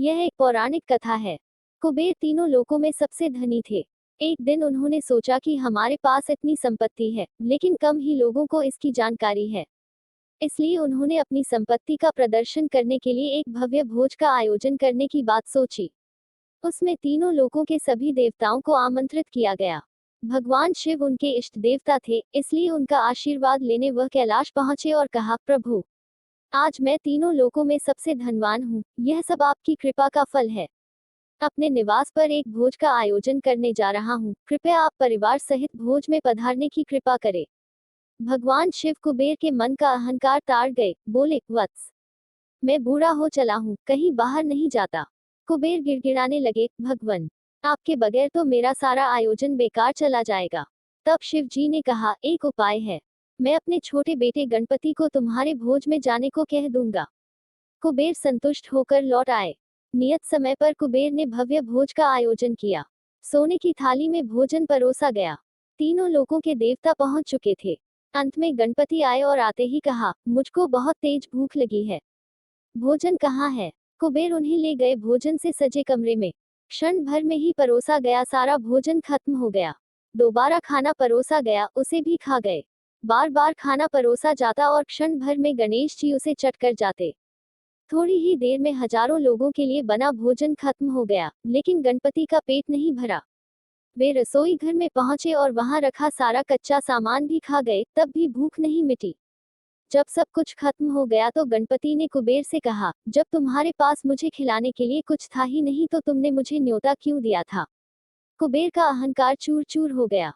यह एक पौराणिक कथा है। कुबेर तीनों लोकों में सबसे धनी थे। एक दिन उन्होंने सोचा कि हमारे पास इतनी संपत्ति है, लेकिन कम ही लोगों को इसकी जानकारी है। इसलिए उन्होंने अपनी संपत्ति का प्रदर्शन करने के लिए एक भव्य भोज का आयोजन करने की बात सोची। उसमें तीनों लोकों के सभी देवताओं को आमंत्रित किया गया। भगवान शिव उनके इष्ट देवता थे, इसलिए उनका आशीर्वाद लेने वह कैलाश पहुंचे और कहा, प्रभु, आज मैं तीनों लोकों में सबसे धनवान हूँ। यह सब आपकी कृपा का फल है। अपने निवास पर एक भोज का आयोजन करने जा रहा हूँ। कृपया आप परिवार सहित भोज में पधारने की कृपा करें। भगवान शिव कुबेर के मन का अहंकार ताड़ गए। बोले, वत्स, मैं बूढ़ा हो चला हूँ, कहीं बाहर नहीं जाता। कुबेर गिड़गिड़ाने लगे, भगवान, आपके बगैर तो मेरा सारा आयोजन बेकार चला जाएगा। तब शिव जी ने कहा, एक उपाय है। मैं अपने छोटे बेटे गणपति को तुम्हारे भोज में जाने को कह दूंगा। कुबेर संतुष्ट होकर लौट आए। नियत समय पर कुबेर ने भव्य भोज का आयोजन किया। सोने की थाली में भोजन परोसा गया। तीनों लोकों के देवता पहुंच चुके थे। अंत में गणपति आए और आते ही कहा, मुझको बहुत तेज भूख लगी है। भोजन कहाँ है? कुबेर उन्हें ले गए भोजन से सजे कमरे में। क्षण भर में ही परोसा गया सारा भोजन खत्म हो गया। दोबारा खाना परोसा गया, उसे भी खा गए। बार बार खाना परोसा जाता और क्षण भर में गणेश जी उसे चट कर जाते। थोड़ी ही देर में हजारों लोगों के लिए बना भोजन खत्म हो गया, लेकिन गणपति का पेट नहीं भरा। वे रसोई घर में पहुंचे और वहां रखा सारा कच्चा सामान भी खा गए, तब भी भूख नहीं मिटी। जब सब कुछ खत्म हो गया तो गणपति ने कुबेर से कहा, जब तुम्हारे पास मुझे खिलाने के लिए कुछ था ही नहीं तो तुमने मुझे न्योता क्यों दिया था? कुबेर का अहंकार चूर चूर हो गया।